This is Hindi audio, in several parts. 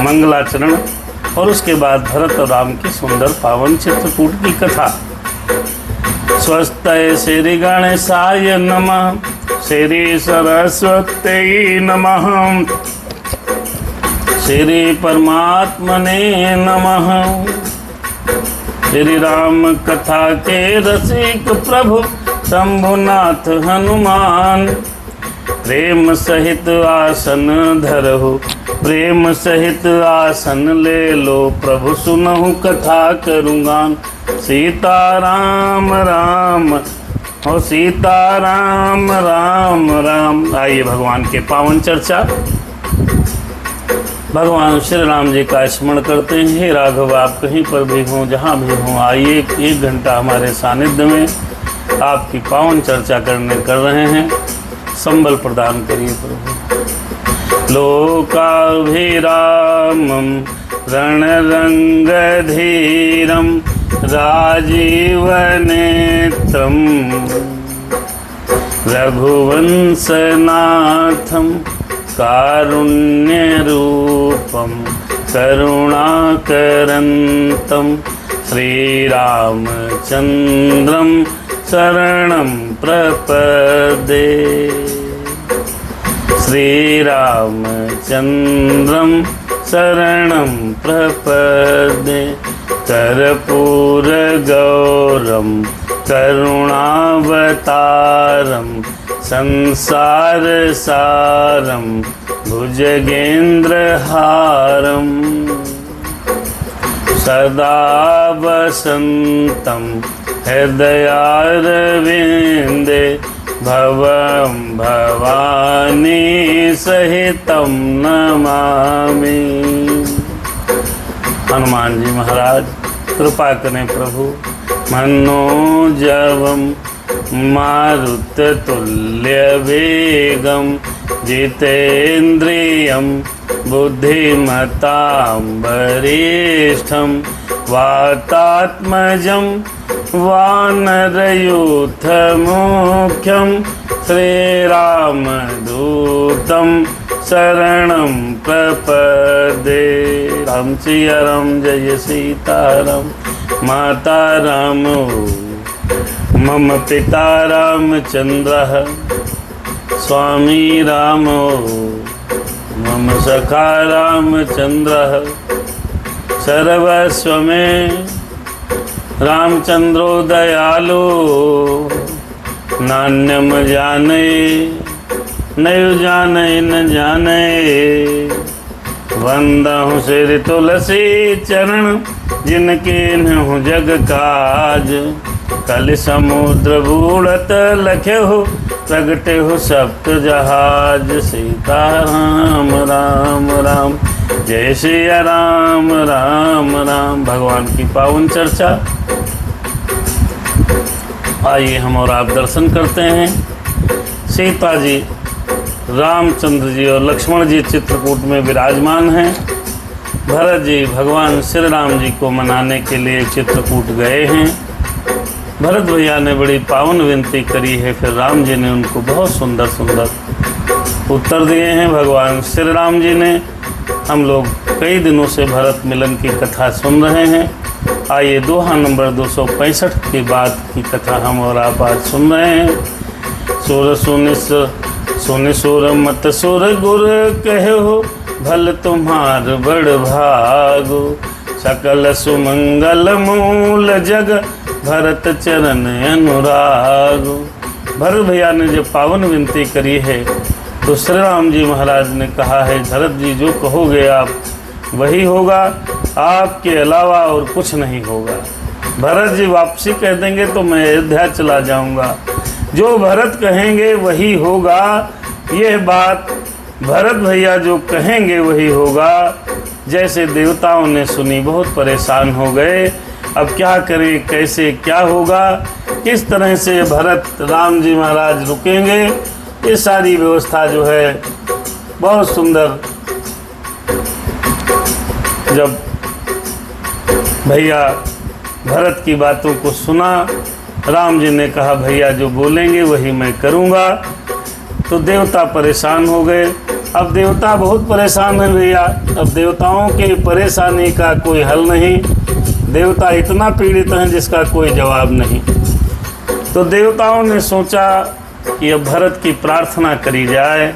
मंगलाचरण और उसके बाद भरत और राम की सुंदर पावन चित्रकूट की कथा। स्वस्ति श्री गणेशाय नमः, श्री सरस्वती नमः, श्री परमात्मने नमः। श्री राम कथा के रसिक प्रभु शंभुनाथ हनुमान, प्रेम सहित आसन धरहु, प्रेम सहित आसन ले लो, प्रभु सुनहु कथा करूँगा। सीता राम राम हो, सीता राम राम राम। आइए भगवान के पावन चर्चा। भगवान श्री राम जी का स्मरण करते हैं। हे राघव, आप कहीं पर भी हों, जहाँ भी हों, आइए एक घंटा हमारे सानिध्य में आपकी पावन चर्चा कर रहे हैं। संबल प्रदान करिए प्रभु। लोकाभिरामं रणरंगधीरं राजीवनेत्रं रघुवंशनाथं कारुण्यरूपं करुणाकरन्तं श्रीरामचन्द्रं शरणं प्रपदे। श्रीरामचन्द्रं शरणं प्रपदे। कर्पूरगौरं करुणावतारं संसारसारं भुजगेन्द्रहारं सदा वसन्तं हृदयारविन्दे भवं भवानी सहितं नमामि। हनुमान जी महाराज कृपा करें प्रभु। मनोजवं मारुततुल्यवेगं जितेन्द्रियं बुद्धिमतां वरिष्ठं वातात्मजं वानरयूथमुख्यं श्रीरामदूतं शरणं प्रपदे। राम सिया राम, जय सीताराम। माता रामो मम पिता रामचन्द्रः, स्वामी रामो मम सखा रामचन्द्रः। सर्वस्व में रामचन्द्रो दयालु, नान्यम जाने नयु जाने न जाने। वंदहु श्री तुलसी चरण, जिनके नहु जग काज। कल समुद्र बूढ़त लख्यहु, प्रगटे हो सप्त जहाज। सीता राम राम राम, जय सिया राम राम राम। भगवान की पावन चर्चा। आइए हम और आप दर्शन करते हैं। सीता जी, रामचंद्र जी और लक्ष्मण जी चित्रकूट में विराजमान हैं। भरत जी भगवान श्री राम जी को मनाने के लिए चित्रकूट गए हैं। भरत भैया ने बड़ी पावन विनती करी है, फिर राम जी ने उनको बहुत सुंदर सुंदर उत्तर दिए हैं। भगवान श्री राम जी ने, हम लोग कई दिनों से भरत मिलन की कथा सुन रहे हैं। आइए दोहा नंबर 265 की बात की कथा हम और आप आज सुन रहे हैं। सुर सुनि सुर मत सुर गुर कहो, भल तुम्हार बड़ भागो। सकल सुमंगल मूल जग, भरत चरण अनुरागो। भरत भैया ने जब पावन विनती करी है तो श्री राम जी महाराज ने कहा है, भरत जी जो कहोगे आप वही होगा, आपके अलावा और कुछ नहीं होगा। भरत जी वापसी कह देंगे तो मैं अयोध्या चला जाऊंगा, जो भरत कहेंगे वही होगा। यह बात भरत भैया जो कहेंगे वही होगा। जैसे देवताओं ने सुनी, बहुत परेशान हो गए, अब क्या करें, कैसे क्या होगा, किस तरह से भरत राम जी महाराज रुकेंगे। ये सारी व्यवस्था जो है बहुत सुंदर। जब भैया भरत की बातों को सुना, राम जी ने कहा भैया जो बोलेंगे वही मैं करूँगा। तो देवता परेशान हो गए, अब देवता बहुत परेशान हैं भैया। अब देवताओं के परेशानी का कोई हल नहीं, देवता इतना पीड़ित हैं जिसका कोई जवाब नहीं। तो देवताओं ने सोचा कि अब भरत की प्रार्थना करी जाए।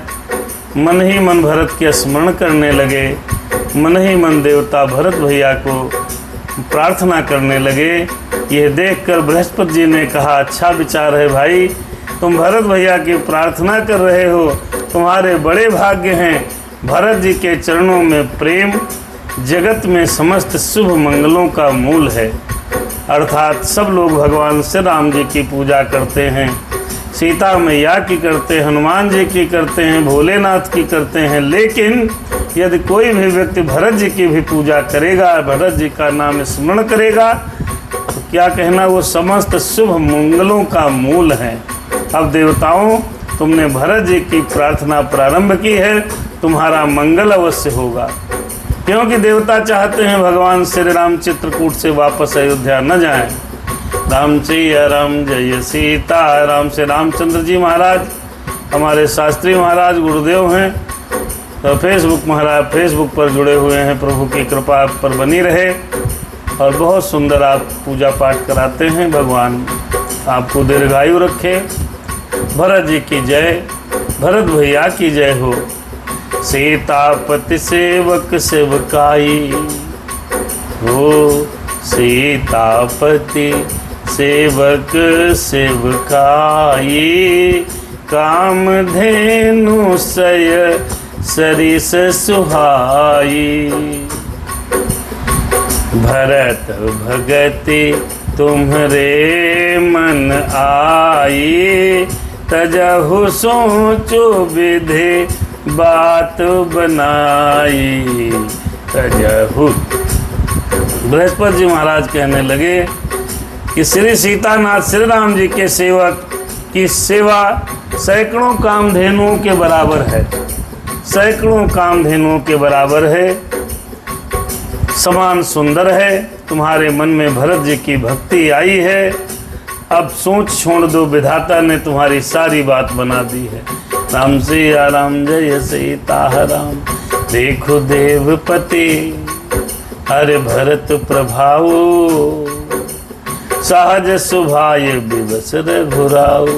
मन ही मन भरत के स्मरण करने लगे, मन ही मन देवता भरत भैया को प्रार्थना करने लगे। यह देखकर बृहस्पति जी ने कहा, अच्छा विचार है भाई, तुम भरत भैया की प्रार्थना कर रहे हो, तुम्हारे बड़े भाग्य हैं। भरत जी के चरणों में प्रेम जगत में समस्त शुभ मंगलों का मूल है। अर्थात सब लोग भगवान श्री राम जी की पूजा करते हैं, सीता मैया की करते हैं, हनुमान जी की करते हैं, भोलेनाथ की करते हैं। लेकिन यदि कोई भी व्यक्ति भरत जी की भी पूजा करेगा, भरत जी का नाम स्मरण करेगा, तो क्या कहना, वो समस्त शुभ मंगलों का मूल है। अब देवताओं, तुमने भरत जी की प्रार्थना प्रारंभ की है, तुम्हारा मंगल अवश्य होगा। क्योंकि देवता चाहते हैं भगवान श्री राम चित्रकूट से वापस अयोध्या न जाएं। राम जय राम जय सीता राम। से रामचंद्र जी महाराज हमारे शास्त्री महाराज गुरुदेव हैं, तो फेसबुक पर जुड़े हुए हैं। प्रभु की कृपा आप पर बनी रहे और बहुत सुंदर आप पूजा पाठ कराते हैं। भगवान आपको दीर्घायु रखे। भरत जी की जय, भरत भैया की जय हो। सीतापति सेवक सेवकाई हो, सीतापति सेवक सेवकाई, कामधेनु सय सरिस सुहाई। भरत भगति तुम्हरे मन आई, तजहु सोचो विधि बात बनाई। तजहु। बृहस्पति जी महाराज कहने लगे कि श्री सीतानाथ श्री राम जी के सेवक की सेवा सैकड़ों कामधेनुओं के बराबर है, सैकड़ों कामधेनुओं के बराबर है, समान सुंदर है। तुम्हारे मन में भरत जी की भक्ति आई है, अब सोच छोड़ दो, विधाता ने तुम्हारी सारी बात बना दी है। राम सिया राम जय सीता राम। देखो देवपति हरे भरत प्रभाव, सहज सुभाय विवश रघुराव।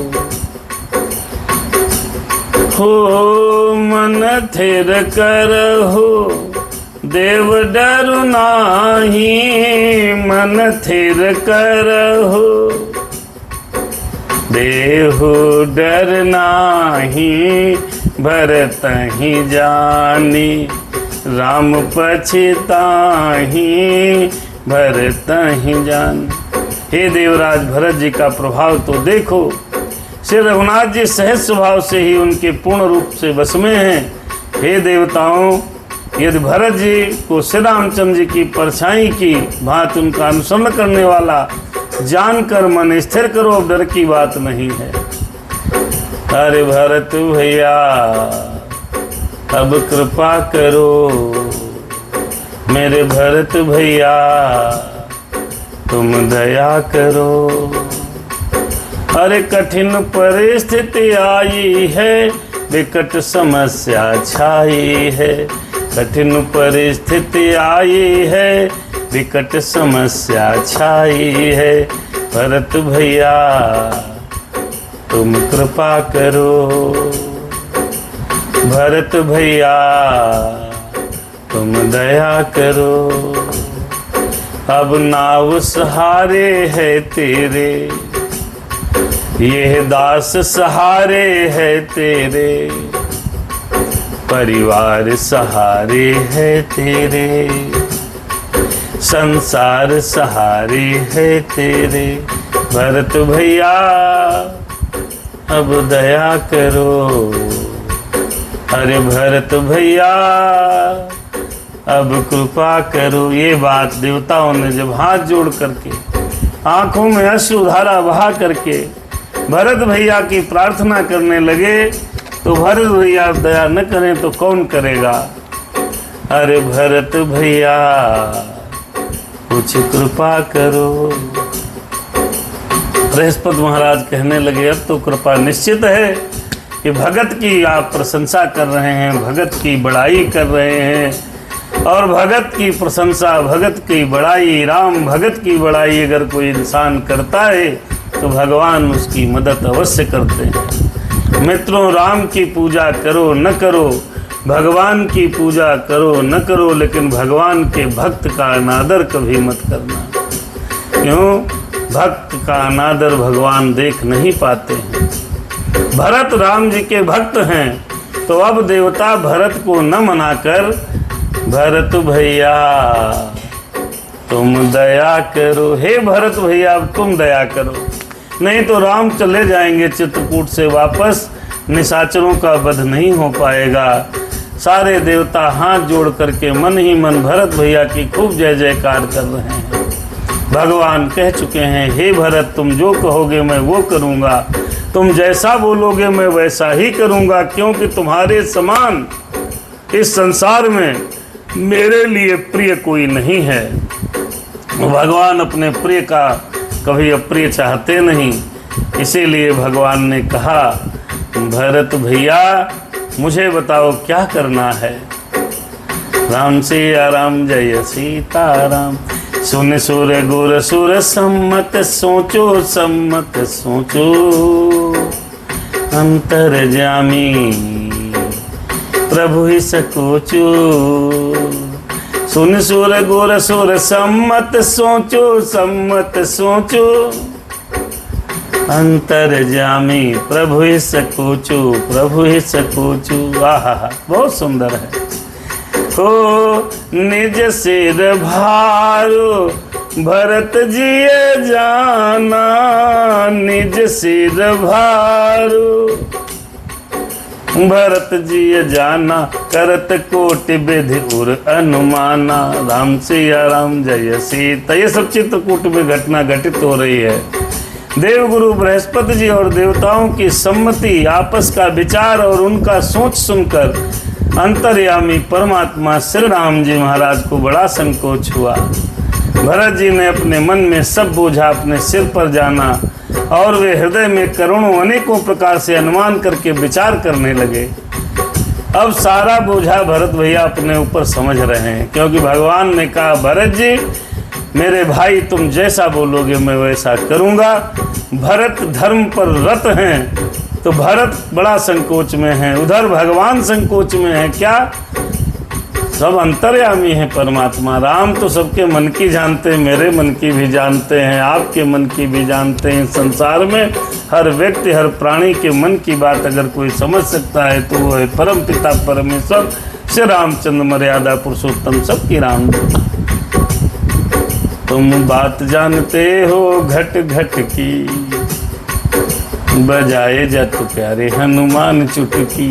हो मन थिर करहु देव डरु नाही, मन थिर करहु देहु डर नाही। भरत ही जानी राम पछताही, भरत ही जान। हे देवराज भरत जी का प्रभाव तो देखो। श्री रघुनाथ जी सहज स्वभाव से ही उनके पूर्ण रूप से बस में हैं। हे देवताओं, यदि भरत जी को श्री रामचंद्र जी की परछाई की भांति उनका अनुसरण करने वाला जानकर मन स्थिर करो, अब डर की बात नहीं है। अरे भरत भैया अब कृपा करो, मेरे भरत भैया तुम दया करो। अरे कठिन परिस्थिति आई है, विकट समस्या छाई है। कठिन परिस्थिति आई है, विकट समस्या छाई है। भरत भैया तुम कृपा करो, भरत भैया तुम दया करो। अब नाव सहारे है तेरे, यह दास सहारे है तेरे, परिवार सहारे है तेरे, संसार सहारे है तेरे। भरत भैया अब दया करो, अरे भरत भैया अब कृपा करो। ये बात देवताओं ने जब हाथ जोड़ करके आंखों में अश्रुधारा बहा करके भरत भैया की प्रार्थना करने लगे, तो भरत भैया दया न करें तो कौन करेगा। अरे भरत भैया कुछ कृपा करो। बृहस्पति महाराज कहने लगे, अब तो कृपा निश्चित है। कि भगत की आप प्रशंसा कर रहे हैं, भगत की बड़ाई कर रहे हैं। और भगत की प्रशंसा, भगत की बड़ाई, राम भगत की बड़ाई अगर कोई इंसान करता है तो भगवान उसकी मदद अवश्य करते हैं। मित्रों, राम की पूजा करो न करो, भगवान की पूजा करो न करो, लेकिन भगवान के भक्त का अनादर कभी मत करना। क्यों? भक्त का अनादर भगवान देख नहीं पाते हैं। भरत राम जी के भक्त हैं, तो अब देवता भरत को न मनाकर, भरत भैया तुम दया करो, हे भरत भैया अब तुम दया करो, नहीं तो राम चले जाएंगे चित्रकूट से वापस, निशाचरों का वध नहीं हो पाएगा। सारे देवता हाथ जोड़ करके मन ही मन भरत भैया की खूब जय जयकार कर रहे हैं। भगवान कह चुके हैं, हे भरत तुम जो कहोगे मैं वो करूँगा, तुम जैसा बोलोगे मैं वैसा ही करूँगा, क्योंकि तुम्हारे समान इस संसार में मेरे लिए प्रिय कोई नहीं है। भगवान अपने प्रिय का कभी अप्रिय चाहते नहीं, इसीलिए भगवान ने कहा, भरत भैया मुझे बताओ क्या करना है। राम सिया राम जय सीताराम, सुन सुर गुर सुर सम्मत सोचो, सम्मत सोचो, अंतर्जामी प्रभु ही सकोचो। सुन सुर गुर सुर सम्मत सोचो, सम्मत सोचो, अंतर्जामी प्रभु ही सकोचो, प्रभु ही सकोचो। आहा, बहुत सुंदर है। हो निज सिर भारो भरत जी जाना, निज सिर भारो भरत जी जाना, करत कोटि विधि उर अनुमाना। राम सिया राम जय सीता। ये सब चित्रकूट में घटना घटित हो रही है। देवगुरु बृहस्पति जी और देवताओं की सम्मति, आपस का विचार और उनका सोच सुनकर अंतर्यामी परमात्मा श्री राम जी महाराज को बड़ा संकोच हुआ। भरत जी ने अपने मन में सब बोझा अपने सिर पर जाना और वे हृदय में करोड़ों अनेकों प्रकार से अनुमान करके विचार करने लगे। अब सारा बोझा भरत भैया अपने ऊपर समझ रहे हैं, क्योंकि भगवान ने कहा, भरत जी मेरे भाई तुम जैसा बोलोगे मैं वैसा करूँगा। भरत धर्म पर रत हैं, तो भरत बड़ा संकोच में है, उधर भगवान संकोच में है। क्या? सब अंतर्यामी है परमात्मा। राम तो सबके मन की जानते हैं, मेरे मन की भी जानते हैं, आपके मन की भी जानते हैं। संसार में हर व्यक्ति, हर प्राणी के मन की बात अगर कोई समझ सकता है तो वो है परम पिता परमेश्वर श्री रामचंद्र मर्यादा पुरुषोत्तम सबकी राम। तुम बात जानते हो घट घट की, बजाए जत प्यारे हनुमान चुटकी।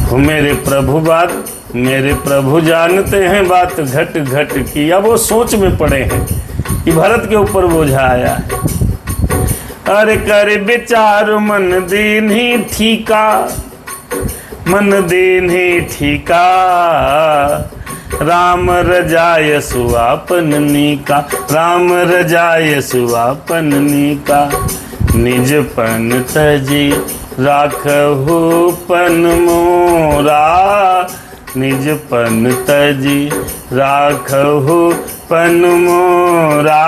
हो मेरे प्रभु बात, मेरे प्रभु जानते हैं बात घट घट की। अब वो सोच में पड़े हैं कि भरत के ऊपर बोझा आया है। अरे कर विचार मन दीन ही ठीका, मन दीन ही ठीका, राम रजाय सुआपननी का, राम रजाय सुआपननी का। निज पन तजी राखहु पन मोरा, निज पन तजी राखहु पन मोरा।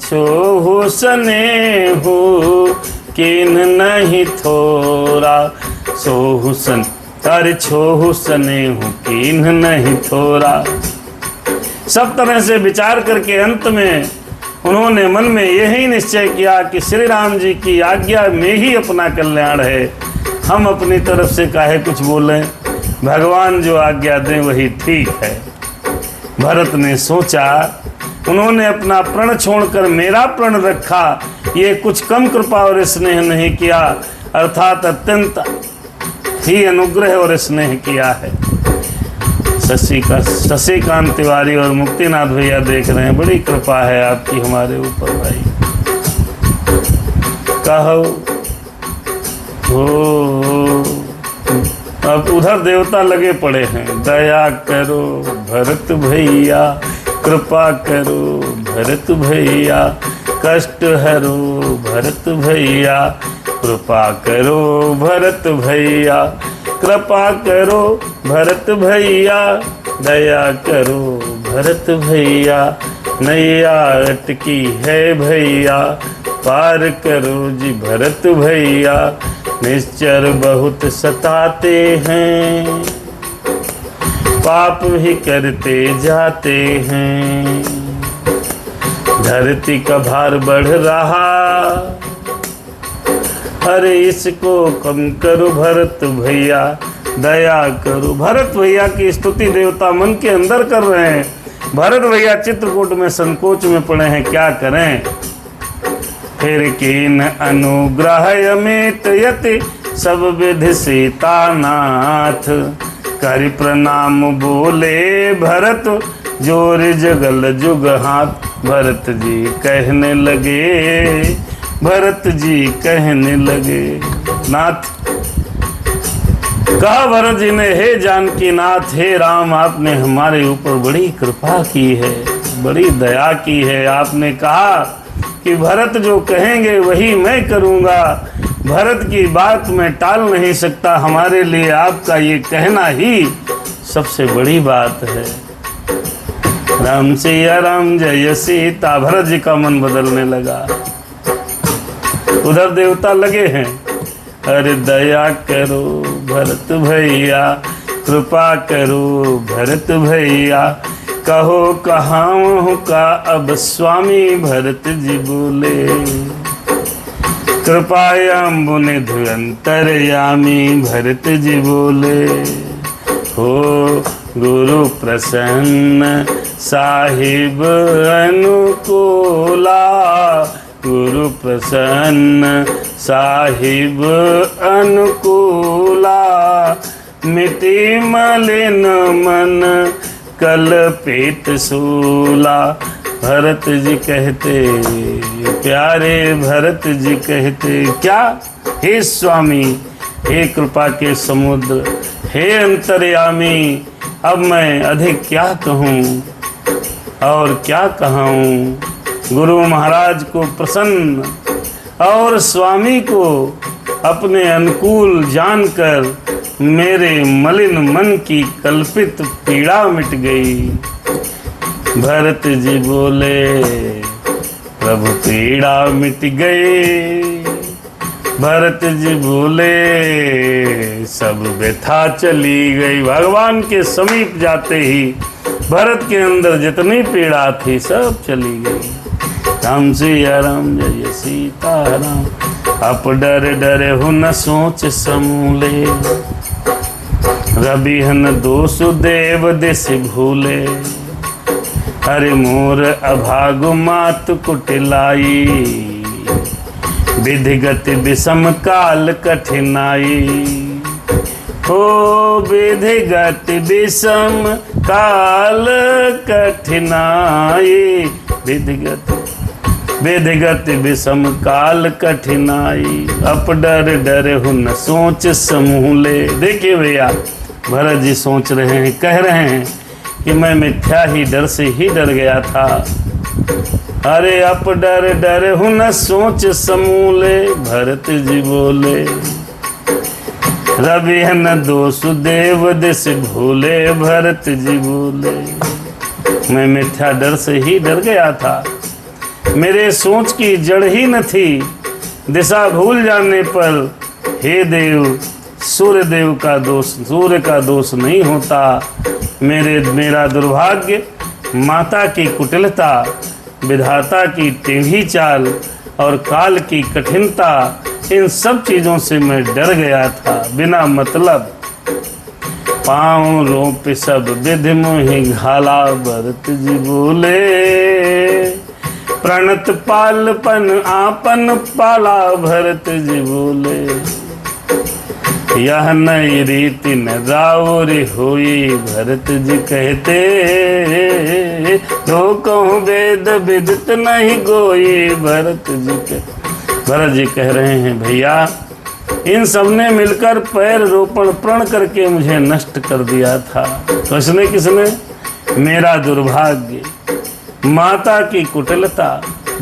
छोहु स्नेहु किन नहीं थोरा, सोहु सन अरे छोहु स्नेहु किन नहीं थोरा। सब तरह से विचार करके अंत में उन्होंने मन में यही निश्चय किया कि श्री राम जी की आज्ञा में ही अपना कल्याण है, हम अपनी तरफ से काहे कुछ बोलें, भगवान जो आज्ञा दें वही ठीक है। भरत ने सोचा, उन्होंने अपना प्रण छोड़कर मेरा प्रण रखा, ये कुछ कम कृपा और स्नेह नहीं किया, अर्थात अत्यंत ही अनुग्रह और स्नेह किया है। शशिकांत तिवारी और मुक्तिनाथ भैया देख रहे हैं, बड़ी कृपा है आपकी हमारे ऊपर भाई। कहो हो, अब उधर देवता लगे पड़े हैं, दया करो भरत भैया, कृपा करो भरत भैया, कष्ट हरो भरत भैया, कृपा करो भरत भैया, कृपा करो भरत भैया, दया करो भरत भैया, नैया अटकी है भैया, पार करो जी भरत भैया, निश्चर बहुत सताते हैं, पाप भी करते जाते हैं, धरती का भार बढ़ रहा, अरे इसको कम करो भरत भैया, दया करो। भरत भैया की स्तुति देवता मन के अंदर कर रहे हैं। भरत भैया चित्रकूट में संकोच में पड़े हैं, क्या करें। फिर कीन अनुग्रह अमित यति, सब विधि सीतानाथ, करि प्रणाम बोले भरत, जोर जगल जुग हाथ। भरत जी कहने लगे, भरत जी कहने लगे, नाथ कहा भरत जी ने, हे जानकी नाथ, हे राम, आपने हमारे ऊपर बड़ी कृपा की है, बड़ी दया की है। आपने कहा कि भरत जो कहेंगे वही मैं करूंगा, भरत की बात मैं टाल नहीं सकता, हमारे लिए आपका ये कहना ही सबसे बड़ी बात है। राम सिया राम जय सीता। भरत जी का मन बदलने लगा। उधर देवता लगे हैं, अरे दया करो भरत भैया, कृपा करो भरत भैया, कहो कहाँ का अब स्वामी। भरत जी बोले, कृपायाम्बु निधि अंतर्यामी। भरत जी बोले, हो गुरु प्रसन्न साहिब अनुकूला, गुरु प्रसन्न साहिब अनुकूला, मिटी मलिन मन कल्पित सूला। भरत जी कहते, प्यारे भरत जी कहते, क्या, हे स्वामी, हे कृपा के समुद्र, हे अंतर्यामी, अब मैं अधिक क्या कहूँ और क्या कहूँ। गुरु महाराज को प्रसन्न और स्वामी को अपने अनुकूल जानकर मेरे मलिन मन की कल्पित पीड़ा मिट गई। भरत जी बोले, प्रभु पीड़ा मिट गई। भरत जी बोले, सब व्यथा चली गई। भगवान के समीप जाते ही भरत के अंदर जितनी पीड़ा थी सब चली गई। राम सिया राम जय सीता राम, अप डर डरे हो न सोच समूले, रवि हन दोष देव दिस भूले, हरे मोर अभागु मात कुटिलाई, विधिगत विषम काल कठिनाई। हो विधिगत विषम काल कठिनाई, विधिगत विषम काल कठिनाई, अप डर डर हो न सोच समूले। देखिए भैया, भरत जी सोच रहे हैं, कह रहे हैं कि मैं मिथ्या ही डर से ही डर गया था। अरे अप डर डर हूँ न सोच समूले। भरत जी बोले, रवि है न दोष देव दिस भूले। भरत जी बोले, मैं मिथ्या डर से ही डर गया था, मेरे सोच की जड़ ही न थी। दिशा भूल जाने पर हे देव, सूर्य देव का दोष, सूर्य का दोष नहीं होता। मेरा दुर्भाग्य, माता की कुटिलता, विधाता की टेढ़ी चाल और काल की कठिनता, इन सब चीजों से मैं डर गया था बिना मतलब। पाँव रोप सब विधि मोहि घाला। भरत जी बोले, प्रणत पालपन आपन पाला। भरत जी बोले, यह नई रीति न रावरी हुई। भरत जी कहते, तो कहूँ वेद विदित नहीं गोई। भरत जी कह रहे हैं, भैया इन सबने मिलकर पैर रोपण प्रण करके मुझे नष्ट कर दिया था। किसने? मेरा दुर्भाग्य, माता की कुटिलता,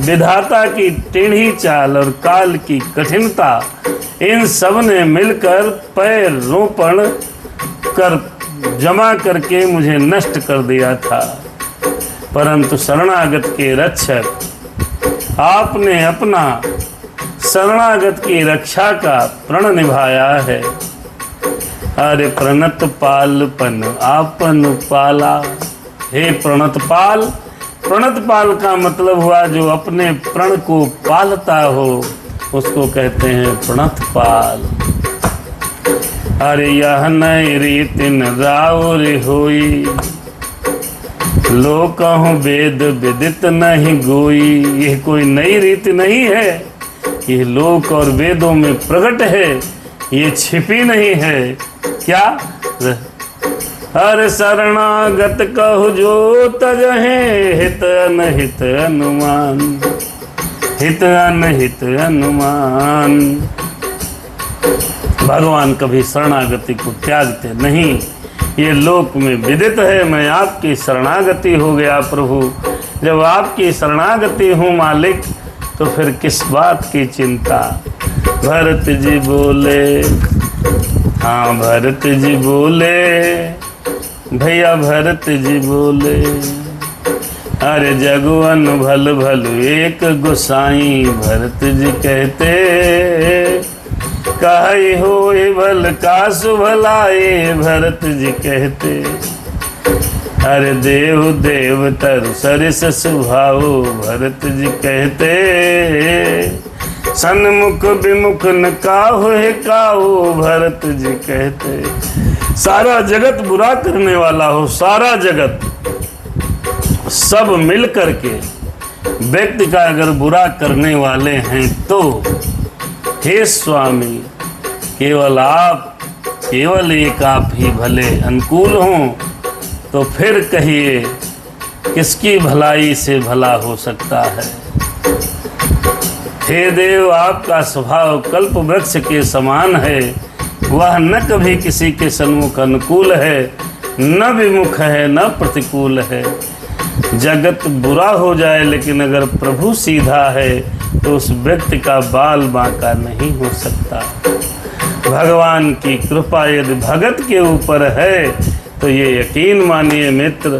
विधाता की टेढ़ी चाल और काल की कठिनता, इन सब ने मिलकर पैर रोपण कर जमा करके मुझे नष्ट कर दिया था। परंतु शरणागत के रक्षक आपने अपना शरणागत की रक्षा का प्रण निभाया है। अरे प्रणत पालपन आपन पाला। हे प्रणत पाल, प्रणत पाल का मतलब हुआ जो अपने प्रण को पालता हो, उसको कहते हैं प्रणत पाल। अरे यह नई रीतिन राउर होई, लो कहूँ वेद विदित नहीं गोई। यह कोई नई रीति नहीं है, यह लोक और वेदों में प्रकट है, ये छिपी नहीं है। क्या? हर शरणागत कहु जो तजहे, हित अनहित अनुमान, हित अनहित अनुमान। भगवान कभी शरणागति को त्यागते नहीं, ये लोक में विदित है। मैं आपकी शरणागति हो गया प्रभु। जब आपकी शरणागति हूँ मालिक, तो फिर किस बात की चिंता। भरत जी बोले, हाँ भरत जी बोले, भैया भरत जी बोले, अरे जगुअन भल भल एक गोसाई। भरत जी कहते, कही हो भल का सुभलाए। भरत जी कहते, अरे देव देव तरु सरिस सुभाओ। भरत जी कहते, सन्मुख विमुख न काहु है काहू। भरत जी कहते, सारा जगत बुरा करने वाला हो, सारा जगत सब मिल करके व्यक्ति का अगर बुरा करने वाले हैं तो हे स्वामी, केवल आप, केवल एक आप ही भले अनुकूल हों, तो फिर कहिए किसकी भलाई से भला हो सकता है। हे देव, आपका स्वभाव कल्प वृक्ष के समान है। वह न कभी किसी के सन्मुख अनुकूल है, न विमुख है, न प्रतिकूल है। जगत बुरा हो जाए, लेकिन अगर प्रभु सीधा है तो उस व्यक्ति का बाल बांका नहीं हो सकता। भगवान की कृपा यदि भगत के ऊपर है तो ये यकीन मानिए मित्र,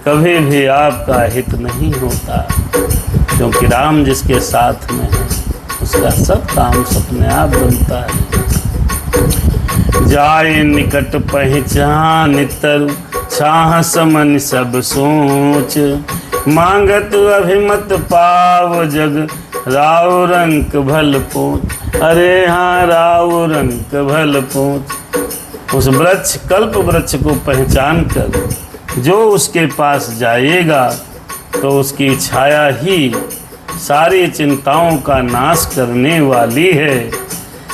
कभी भी आपका हित नहीं होता, क्योंकि राम जिसके साथ में है उसका सब काम सपने आप बनता है। जाए निकट पहचान तरु, छाह समन सब सोच। मांगत अभिमत पाव जग, राव रंक भल पोच। अरे हाँ, राव रंक भल पोच। उस वृक्ष, कल्प वृक्ष को पहचान कर जो उसके पास जाएगा तो उसकी छाया ही सारी चिंताओं का नाश करने वाली है।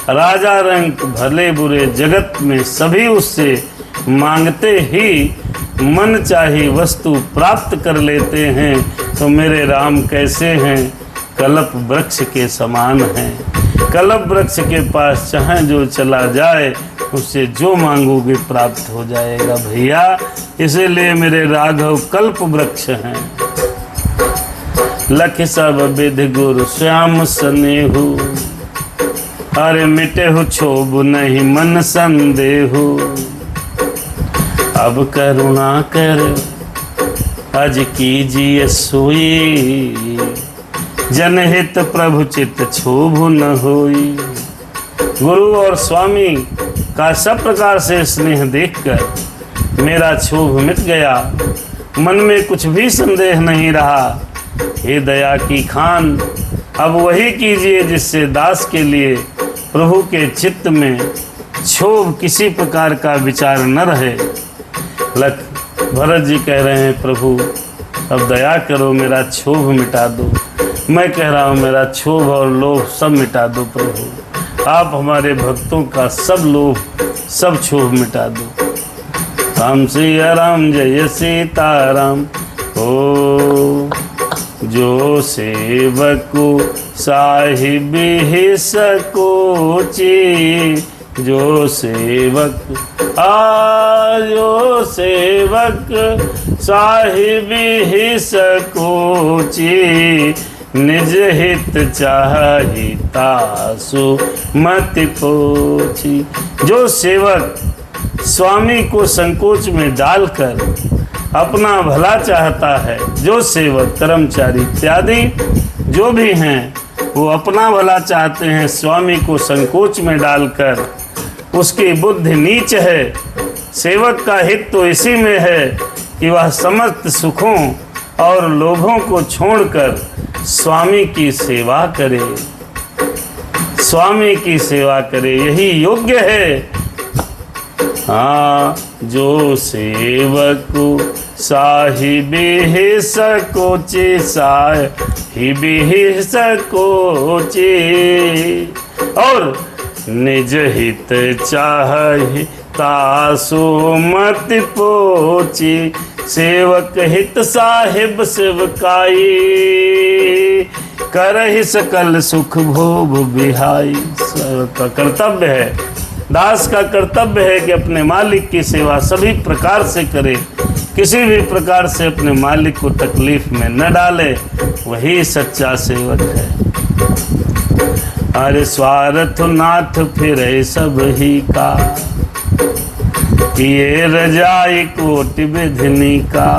राजा रंक भले बुरे जगत में सभी उससे मांगते ही मन चाही वस्तु प्राप्त कर लेते हैं। तो मेरे राम कैसे हैं? कल्प वृक्ष के समान हैं। कल्प वृक्ष के पास चाहे जो चला जाए, उससे जो मांगोगे प्राप्त हो जाएगा भैया। इसीलिए मेरे राघव कल्प वृक्ष हैं। लख सब विधि गुरु श्याम स्नेहु, अरे मिटे हो क्षोभ नहीं मन संदेहु। अब करुणा कर अज कीजिए सोई, जनहित प्रभु चित क्षोभ न होई। गुरु और स्वामी का सब प्रकार से स्नेह देखकर मेरा क्षोभ मिट गया, मन में कुछ भी संदेह नहीं रहा। हे दया की खान, अब वही कीजिए जिससे दास के लिए प्रभु के चित्त में क्षोभ किसी प्रकार का विचार न रहे। भरत जी कह रहे हैं, प्रभु अब दया करो, मेरा क्षोभ मिटा दो। मैं कह रहा हूँ, मेरा क्षोभ और लोभ सब मिटा दो प्रभु। आप हमारे भक्तों का सब लोभ, सब क्षोभ मिटा दो। राम सिया राम, जय सीताराम। ओ जो सेवकु साहिब ही सकोची, जो सेवक जो सेवक साहिब ही सकोची। निज हित चाहिता सुमति पोची। जो सेवक स्वामी को संकोच में डालकर अपना भला चाहता है, जो सेवक कर्मचारी इत्यादि जो भी हैं वो अपना भला चाहते हैं, स्वामी को संकोच में डालकर, उसकी बुद्धि नीच है। सेवक का हित तो इसी में है कि वह समस्त सुखों और लोभों को छोड़कर स्वामी की सेवा करे, स्वामी की सेवा करे, यही योग्य है। हाँ, जो सेवक साहिबे सकोचे, साहिबे सकोचे, और निज हित चाहे तासुमति पोची। सेवक हित साहिब सेवकाई, करहि सकल सुख भोग बिहाई। सेवक का कर्तव्य है, दास का कर्तव्य है कि अपने मालिक की सेवा सभी प्रकार से करे, किसी भी प्रकार से अपने मालिक को तकलीफ में न डाले, वही सच्चा सेवक है। अरे स्वार्थ नाथ फिरे सब ही का, ये रजाई कोटि विधिनी का।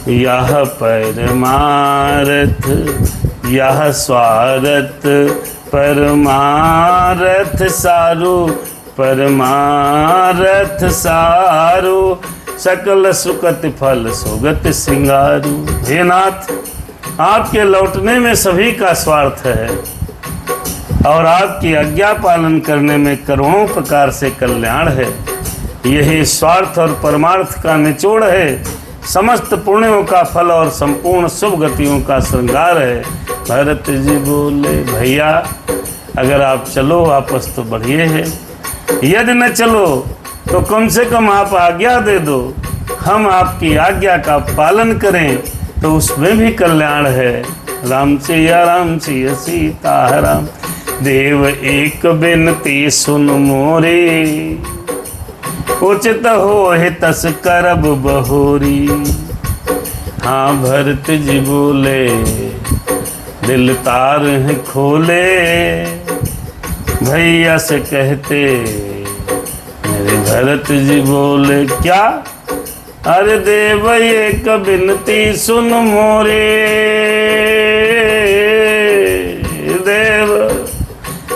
यह परमारथ यह स्वार्थ, परमारथ सारू, परमारथ सारू, सकल सुकत फल सुगत सिंगारू। हे नाथ, आपके लौटने में सभी का स्वार्थ है और आपकी आज्ञा पालन करने में करोड़ों प्रकार से कल्याण है। यही स्वार्थ और परमार्थ का निचोड़ है, समस्त पुण्यों का फल और संपूर्ण शुभ गतियों का श्रृंगार है। भरत जी बोले, भैया अगर आप चलो वापस तो बढ़िए है, यदि न चलो तो कम से कम आप आज्ञा दे दो, हम आपकी आज्ञा का पालन करें तो उसमें भी कल्याण है। राम सिया सीता राम। देव एक बिनती सुन मोरे, उचित हो तस करब बहोरी। हाँ भरत जी बोले, दिल तार है खोले, भैया से कहते। मेरे भरत जी बोले, क्या? अरे देव एक बिनती सुन मोरे,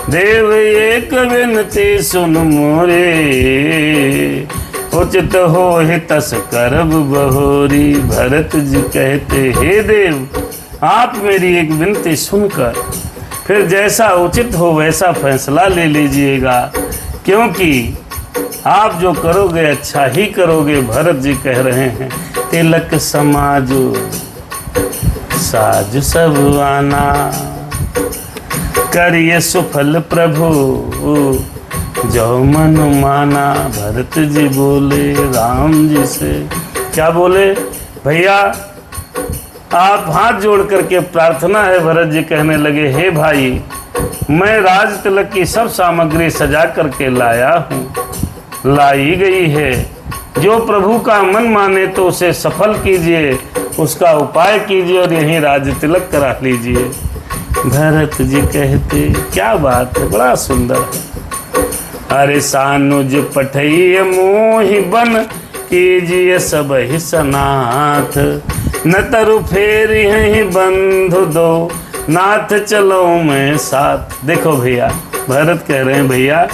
देव एक बिनती सुन मोरे, उचित हो तस करब बहोरी। भरत जी कहते, हे देव, आप मेरी एक विनती सुनकर फिर जैसा उचित हो वैसा फैसला ले लीजिएगा, क्योंकि आप जो करोगे अच्छा ही करोगे। भरत जी कह रहे हैं, तिलक समाजो साज सब आना, करिए सुफल प्रभु जो मन माना। भरत जी बोले राम जी से, क्या बोले? भैया आप हाथ जोड़ करके प्रार्थना है। भरत जी कहने लगे, हे भाई, मैं राज तिलक की सब सामग्री सजा करके लाया हूँ, लाई गई है। जो प्रभु का मन माने तो उसे सफल कीजिए, उसका उपाय कीजिए और यहीं राज तिलक करा लीजिए। भरत जी कहते, क्या बात है, बड़ा सुंदर है। अरे सानुज पठइय मोहि बन, कीजिए सब ही सनाथ। न तरु फेरी ही बंधु दो, नाथ चलो मैं साथ। देखो भैया, भरत कह रहे हैं, भैया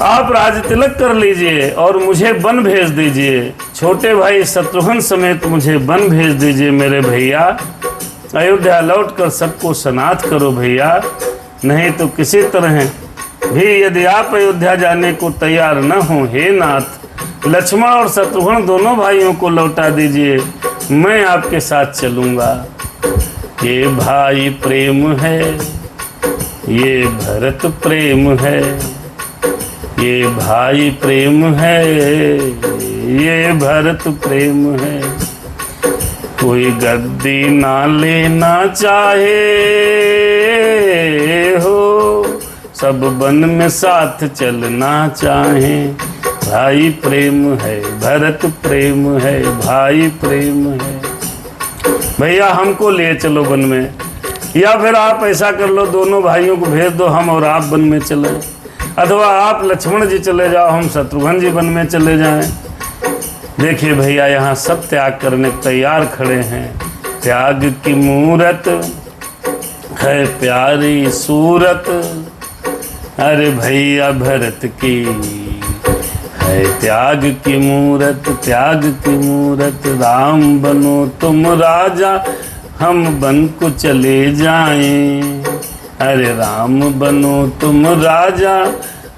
आप राज तिलक कर लीजिए और मुझे वन भेज दीजिए। छोटे भाई शत्रुघ्न समेत मुझे वन भेज दीजिए मेरे भैया। अयोध्या लौटकर सबको सनाथ करो भैया, नहीं तो किसी तरह भी यदि आप अयोध्या जाने को तैयार न हो, हे नाथ, लक्ष्मण और शत्रुघ्न दोनों भाइयों को लौटा दीजिए, मैं आपके साथ चलूंगा। ये भाई प्रेम है, ये भरत प्रेम है, ये भाई प्रेम है, ये भरत प्रेम है। कोई गद्दी ना लेना चाहे हो, सब वन में साथ चलना चाहे। भाई प्रेम है, भरत प्रेम है, भाई प्रेम है। भैया हमको ले चलो वन में, या फिर आप ऐसा कर लो दोनों भाइयों को भेज दो, हम और आप वन में चले, अथवा आप लक्ष्मण जी चले जाओ, हम शत्रुघ्न जी वन में चले जाएं। देखिए भैया यहाँ सब त्याग करने तैयार खड़े हैं। त्याग की मूरत है प्यारी सूरत, अरे भैया भरत की है त्याग की मूरत, त्याग की मूरत। राम बनो तुम राजा, हम बन को चले जाएं, अरे राम बनो तुम राजा,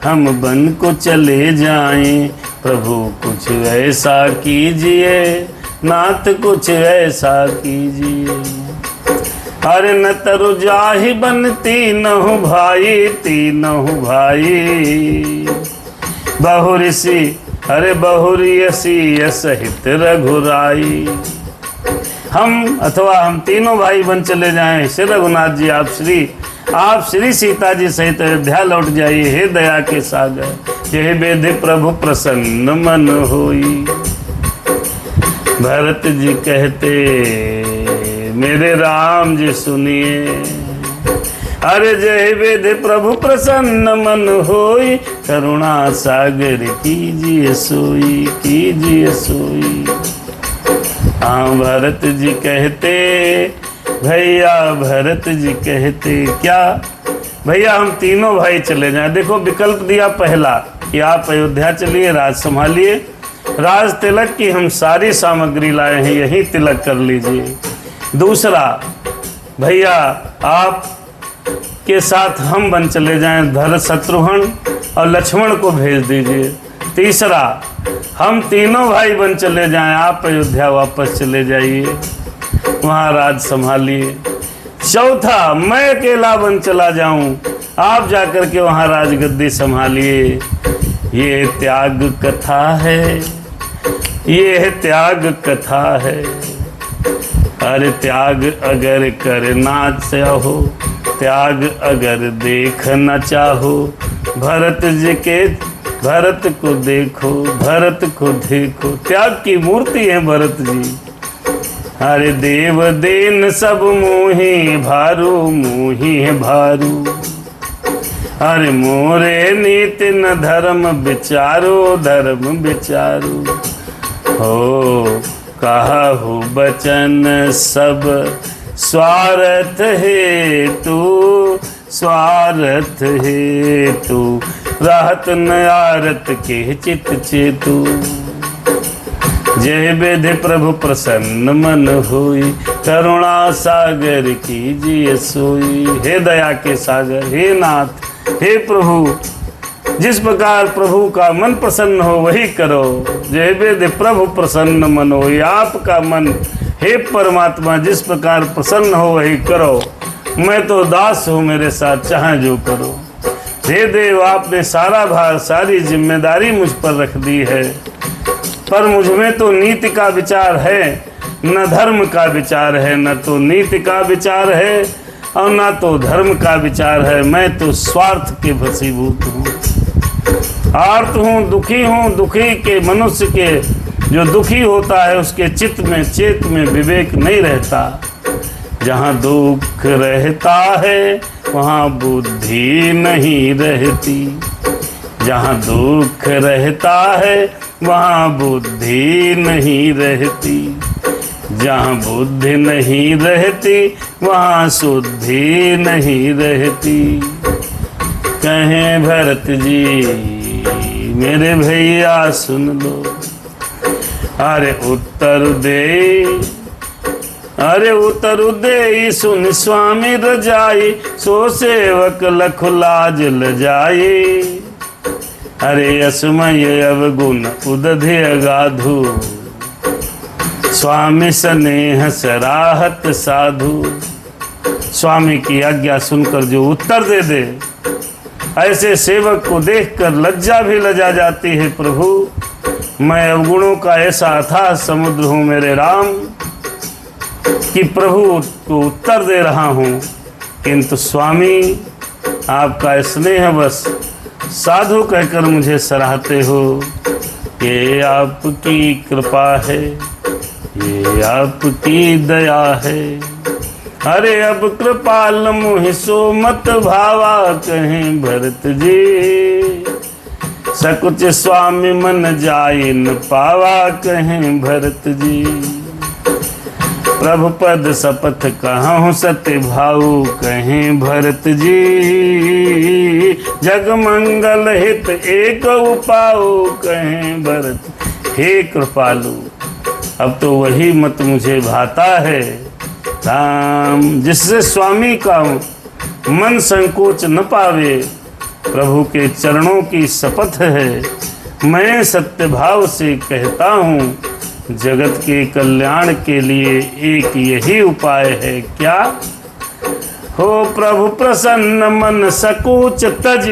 हम बन को चले जाएं। प्रभु कुछ ऐसा कीजिए, नाथ कुछ ऐसा कीजिए। अरे न तरु जाहि बन तीनहु भाई, तीनहु भाई। बहुरिसी अरे बहुरियसी सहित रघुराई। हम अथवा हम तीनों भाई बन चले जाएं। श्री रघुनाथ जी आप श्री सीता जी सहित अयोध्या लौट जाइए। हे दया के सागर, जय बेधि प्रभु प्रसन्न मन होई। भरत जी कहते मेरे राम जी सुनिए, अरे जय वेद प्रभु प्रसन्न मन होई। करुणा सागर कीजिए सोई, कीजिए सोई। हाँ भरत जी कहते, भैया भरत जी कहते क्या, भैया हम तीनों भाई चले जाएं। देखो विकल्प दिया पहला कि आप अयोध्या चलिए, राज संभालिए, राज तिलक की हम सारी सामग्री लाए हैं, यही तिलक कर लीजिए। दूसरा, भैया आप के साथ हम बन चले जाएं, भरत शत्रुघ्न और लक्ष्मण को भेज दीजिए। तीसरा, हम तीनों भाई बन चले जाएं, आप अयोध्या वापस चले जाइए, वहाँ राज संभालिए। चौथा, मैं अकेला बन चला जाऊं, आप जाकर के वहाँ राजगद्दी संभालिए। ये त्याग कथा है, ये त्याग कथा है। अरे त्याग अगर करना चाहो, त्याग अगर देखना चाहो, भरत जी के भरत को देखो, भरत को देखो। त्याग की मूर्ति है भरत जी। अरे देव देन सब मोहि भारू, मोहि है भारू। अरे मोरे नीति न धर्म विचारो, धर्म विचारो। हो कहा हो बचन सब स्वार्थ हेतु, स्वार्थ हेतु। राहत न आरत के चित चेतु। जय बेधि प्रभु प्रसन्न मन होई। करुणा सागर कीजिए सोई। हे दया के सागर, हे नाथ, हे प्रभु, जिस प्रकार प्रभु का मन प्रसन्न हो वही करो। जय बेधि प्रभु प्रसन्न मन होई। आपका मन हे परमात्मा जिस प्रकार प्रसन्न हो वही करो। मैं तो दास हूँ, मेरे साथ चाहे जो करो। हे देव, आपने सारा भार, सारी जिम्मेदारी मुझ पर रख दी है, पर मुझ में तो नीति का विचार है, न धर्म का विचार है। न तो नीति का विचार है और न तो धर्म का विचार है। मैं तो स्वार्थ के वशीभूत हूँ, आर्त हूँ, दुखी हूँ। दुखी के मनुष्य के, जो दुखी होता है उसके चित्त में, चेत में विवेक नहीं रहता। जहाँ दुख रहता है वहाँ बुद्धि नहीं रहती। जहाँ दुख रहता है वहाँ बुद्धि नहीं रहती। जहाँ बुद्धि नहीं रहती वहाँ शुद्धि नहीं रहती। कहें भरत जी मेरे भैया सुन लो, अरे उत्तर दे, अरे उत्तर दे सुन स्वामी रजाई। सो सेवक लख लाज लजाई। अरे असमय अवगुण उदधि अगाधु। स्वामी स्नेह सराहत साधु। स्वामी की आज्ञा सुनकर जो उत्तर दे दे, ऐसे सेवक को देखकर लज्जा भी लजा जाती है। प्रभु, मैं अवगुणों का ऐसा अथाह समुद्र हूँ मेरे राम, कि प्रभु को उत्तर दे रहा हूँ, किंतु स्वामी आपका स्नेह बस साधु कहकर मुझे सराहते हो। ये आपकी कृपा है, ये आपकी दया है। अरे अब कृपाल मोहि सो मत भावा, कहें भरत जी सकुच स्वामी मन जाय न पावा, कहें भरत जी प्रभु पद शपथ कहूँ सत्य भाऊ, कहें भरत जी जग मंगल हित एक उपाऊ, कहें भरत। हे कृपालु, अब तो वही मत मुझे भाता है राम, जिससे स्वामी का मन संकोच न पावे। प्रभु के चरणों की शपथ है, मैं सत्य भाव से कहता हूँ, जगत के कल्याण के लिए एक यही उपाय है। क्या हो प्रभु प्रसन्न मन सकोच तज,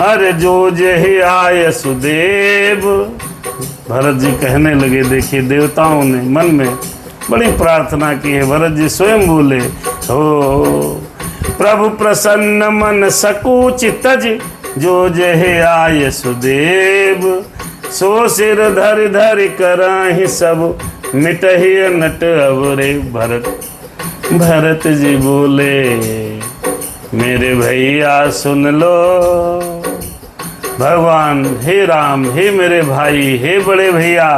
अरे जो जहि आय सुदेव। भरत जी कहने लगे, देखिए देवताओं ने मन में बड़ी प्रार्थना की है। भरत जी स्वयं बोले, हो प्रभु प्रसन्न मन सकोच तज, जो जहि आय सुदेव। सो सिर धर धर कराहि सब, मिटहि नट अवरे। भरत जी बोले, मेरे भैया सुन लो। भगवान, हे राम, हे मेरे भाई, हे बड़े भैया,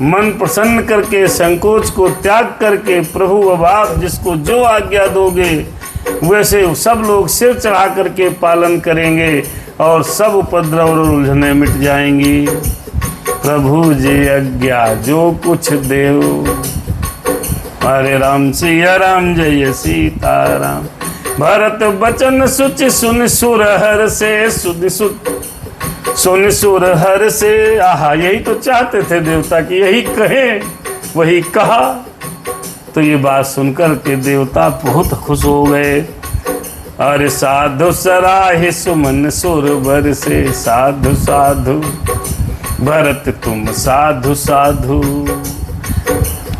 मन प्रसन्न करके संकोच को त्याग करके प्रभु अब आप जिसको जो आज्ञा दोगे वैसे सब लोग सिर चढ़ा करके पालन करेंगे और सब उपद्रव और उलझने मिट जाएंगी। प्रभु जी आज्ञा जो कुछ देव। हरे राम सिया राम, जय सीताराम। भरत बचन सुच सुन सुर हर से, सुन सुर हर से। आहा, यही तो चाहते थे देवता कि यही कहे, वही कहा। तो ये बात सुनकर के देवता बहुत खुश हो गए। अरे साधु सराहे सुमन सुर बर से, साधु साधु भरत तुम साधु साधु।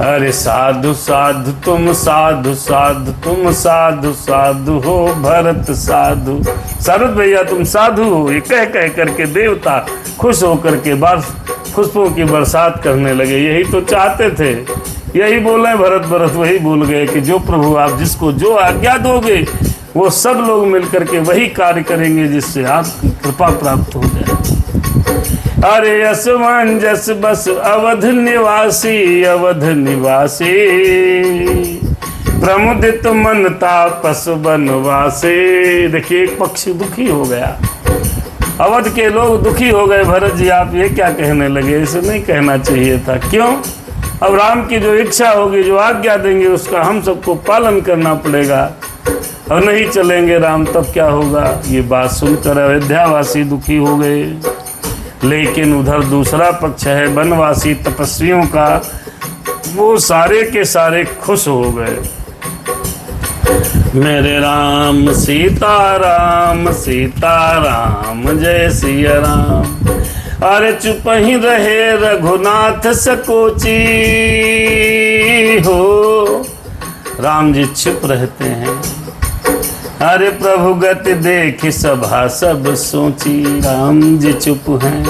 अरे साधु साधु तुम साधु साधु, तुम साधु साधु हो भरत साधु। शरद भैया तुम साधु हो, ये कह कह करके देवता खुश होकर के पुष्पों की बरसात करने लगे। यही तो चाहते थे, यही बोले भरत वही बोल गए कि जो प्रभु आप जिसको जो आज्ञा दोगे वो सब लोग मिलकर के वही कार्य करेंगे जिससे आपकी कृपा प्राप्त हो जाए। अरे असमंजस बस अवध निवासी, अवध निवासी प्रमुदित मन तापस बनवासे। देखिए एक पक्षी दुखी हो गया, अवध के लोग दुखी हो गए। भरत जी आप ये क्या कहने लगे, ऐसे नहीं कहना चाहिए था। क्यों? अब राम की जो इच्छा होगी, जो आज्ञा देंगे उसका हम सबको पालन करना पड़ेगा, और नहीं चलेंगे राम तब क्या होगा। ये बात सुनकर अयोध्यावासी दुखी हो गए। लेकिन उधर दूसरा पक्ष है वनवासी तपस्वियों का, वो सारे के सारे खुश हो गए। मेरे राम सीताराम, सीताराम जय सिया राम। अरे चुप ही रहे रघुनाथ सकोची हो। राम जी चुप रहते हैं। अरे प्रभु गति देख सभा सब सोची, राम जी चुप हैं।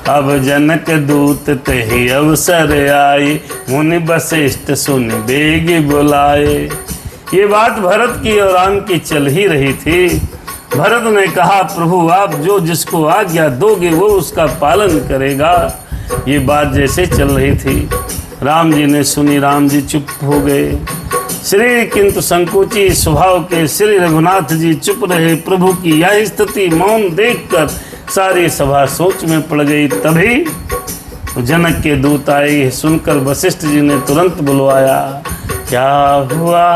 अब जनक दूत तहि अवसर आए, मुनि वशिष्ठ सुन बेगी बुलाए। ये बात भरत की और राम की चल ही रही थी। भरत ने कहा प्रभु आप जो जिसको आज्ञा दोगे वो उसका पालन करेगा। ये बात जैसे चल रही थी, राम जी ने सुनी, राम जी चुप हो गए। श्री किंतु संकोची स्वभाव के श्री रघुनाथ जी चुप रहे। प्रभु की यह स्थिति मौन देखकर सारी सभा सोच में पड़ गई। तभी जनक के दूत आए, सुनकर वशिष्ठ जी ने तुरंत बुलवाया। क्या हुआ?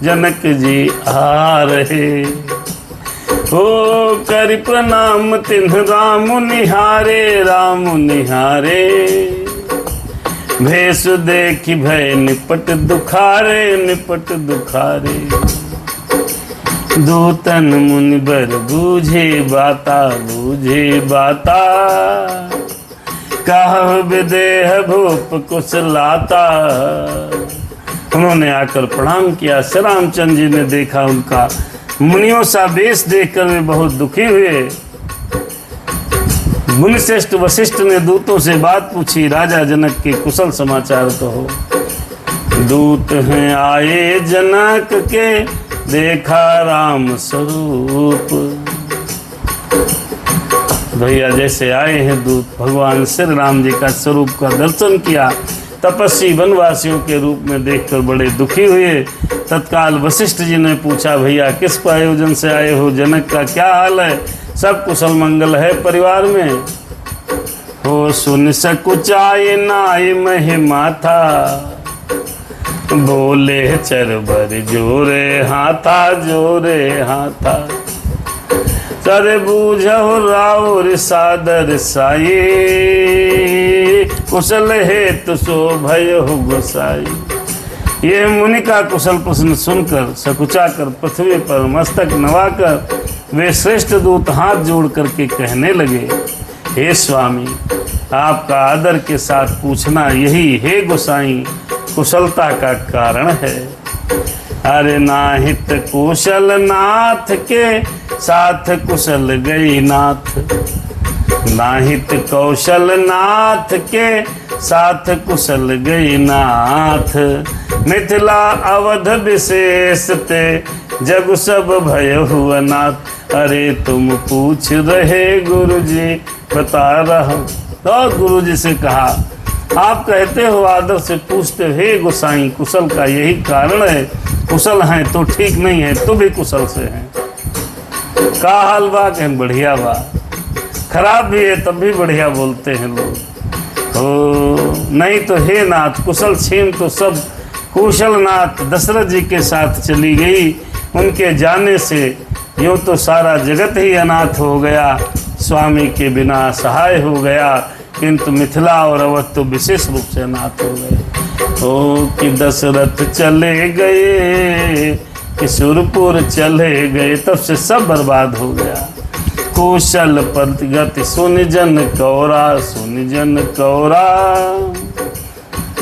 जनक जी आ रहे हो, कर प्रणाम तिन्ह राम निहारे, राम निहारे। भेष देखी भय निपट दुखारे, निपट दुखारे। दूतन मुनि बर बूझे बाता, बूझे बाता। कह विदेह भूप कुशलाता। उन्होंने आकर प्रणाम किया। श्री रामचंद्र जी ने देखा उनका मुनियों सा वेश देखकर वे बहुत दुखी हुए। मुनिश्रेष्ठ वशिष्ठ ने दूतों से बात पूछी, राजा जनक के कुशल समाचार कहो। दूत हैं आए जनक के, देखा राम स्वरूप। भैया जैसे आए हैं दूत, भगवान श्री राम जी का स्वरूप का दर्शन किया, तपस्वी वनवासियों के रूप में देखकर बड़े दुखी हुए। तत्काल वशिष्ठ जी ने पूछा, भैया किस प्रयोजन से आए हो? जनक का क्या हाल है? सब कुशल मंगल है परिवार में? हो सुन सकुचाए नाय महिमा था, बोले चरबर जोरे हाथा, जोरे हाथा। सर बूझो राउर सादर साई, कुशल हेतु सो भय हो गोसाई। ये मुनि का कुशल प्रश्न सुनकर सकुचा कर पृथ्वी पर मस्तक नवाकर वे श्रेष्ठ दूत हाथ जोड़ करके कहने लगे, हे स्वामी, आपका आदर के साथ पूछना यही हे गोसाई कुशलता का कारण है। अरे नाहित कुशल नाथ के साथ कुशल गई नाथ, नाहित कौशल नाथ के साथ कुशल गई नाथ। मिथिला अवध विशेष ते जग सब भय हुआ नाथ। अरे तुम पूछ रहे गुरुजी बता रहा। तो गुरुजी से कहा, आप कहते हो आदर से पूछते हो, हे गोसाई कुशल का यही कारण है। कुशल हैं तो ठीक नहीं है, तो भी कुशल से हैं। का हाल बा? कहीं बढ़िया बा। खराब भी है तब भी बढ़िया बोलते हैं लोग। ओ नहीं तो हे नाथ, कुशल छीन तो सब कुशल नाथ दशरथ जी के साथ चली गई। उनके जाने से यूँ तो सारा जगत ही अनाथ हो गया, स्वामी के बिना सहाय हो गया। किंतु मिथिला और अवध तो विशेष रूप से अनाथ हो गए। ओ कि दशरथ चले गए, कि सुरपुर चले गए, तब से सब बर्बाद हो गया। कौशल प्रतिगति सुन जन कौरा, सुन जन कौरा।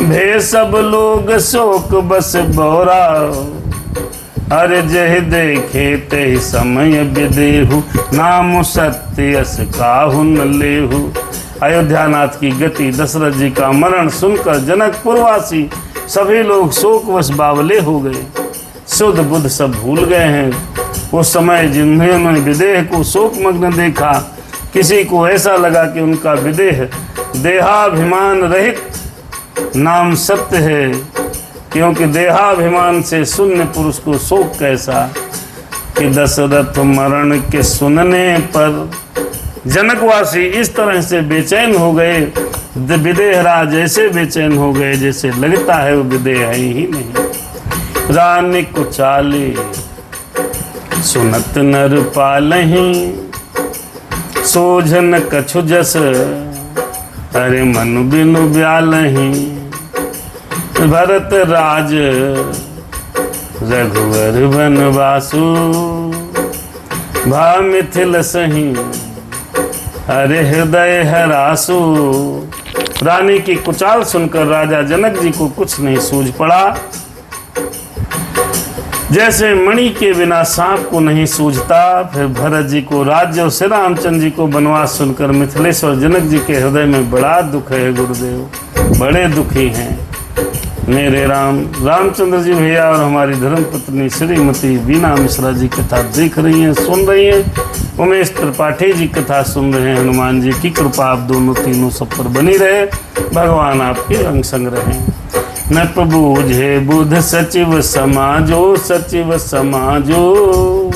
भे सब लोग शोक बस बोरा। अरे जह देखे ते समय विदेहु, नाम सत्य यस काहु न लेहु। अयोध्यानाथ की गति, दशरथ जी का मरण सुनकर जनकपुरवासी सभी लोग शोकवश बावले हो गए। शुद्ध बुद्ध सब भूल गए हैं। उस समय जिन्होंने विदेह को शोकमग्न देखा, किसी को ऐसा लगा कि उनका विदेह देहाभिमान रहित नाम सत्य है, क्योंकि देहाभिमान से शून्य पुरुष को शोक कैसा। कि दशरथ मरण के सुनने पर जनकवासी इस तरह से बेचैन हो गए, विदेहराज ऐसे बेचैन हो गए जैसे लगता है वो विदेह है ही नहीं। रानी कुचाली सुनत नर पालहीं, सोझन कछु जस अरे मनु बिनु ब्यालहीं। भरत राज रघुवर बनवासु, भा मिथिल सही अरे हृदय हरासु। रानी की कुचाल सुनकर राजा जनक जी को कुछ नहीं सूझ पड़ा। जैसे मणि के बिना सांप को नहीं सूझता, फिर भरत जी को राज्य और श्री रामचंद्र जी को वनवास सुनकर मिथिलेश्वर जनक जी के हृदय में बड़ा दुख है। गुरुदेव बड़े दुखी हैं मेरे रामचंद्र जी भैया और हमारी धर्म पत्नी श्रीमती बीना मिश्रा जी कथा देख रही हैं, सुन रही हैं। उमेश त्रिपाठी जी कथा सुन रहे हैं। हनुमान जी की कृपा आप दोनों तीनों सब पर बनी रहे। भगवान आपके रंग संग रहे। न प्रबूझे बुध सचिव समाजो, सचिव समाजो।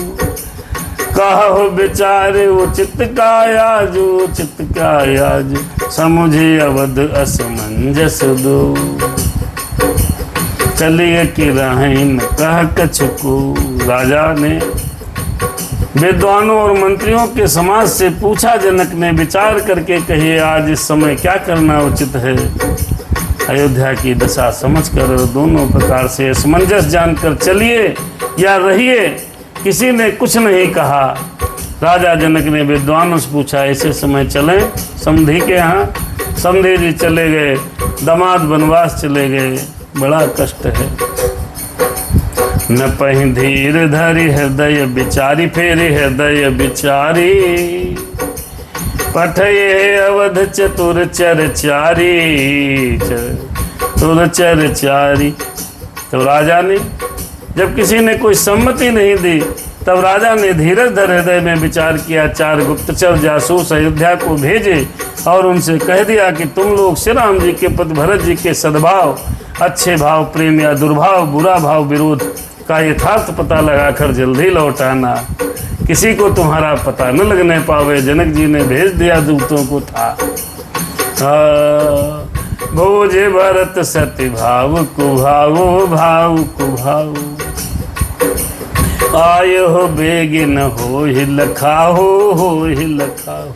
कहो विचारे उचित कायाजो, चित कायाजो। समुझे अवध असमंजस दो। चलिए कि रहें कह कछुको। राजा ने विद्वानों और मंत्रियों के समाज से पूछा। जनक ने विचार करके कहिए आज इस समय क्या करना उचित है। अयोध्या की दशा समझकर दोनों प्रकार से असमंजस जानकर चलिए या रहिए। किसी ने कुछ नहीं कहा। राजा जनक ने विद्वानों से पूछा ऐसे समय चलें समधी के यहाँ। समधी जी चले गए, दामाद वनवास चले गए। बड़ा कष्ट है। न पहि धीर धरि हृदय बिचारी, फेरे हृदय बिचारी। पठये अवध चतुर चरचारी, चतुर चरचारी। तो राजा ने जब किसी ने कोई सम्मति नहीं दी, तब राजा ने धीरज धर हृदय में विचार किया। 4 गुप्तचर जासूस अयोध्या को भेजे और उनसे कह दिया कि तुम लोग श्री राम जी के पति भरत जी के सद्भाव, अच्छे भाव, प्रेम या दुर्भाव, बुरा भाव, विरोध का यथार्थ पता लगाकर जल्दी लौट आना, किसी को तुम्हारा पता न लगने पावे। जनक जी ने भेज दिया दूतों को था। भोजे भरत सत्य भाव कुभावो, भाव कुभाव आय हो बेगिन हो ही लखाहो, हो ही लखाहो।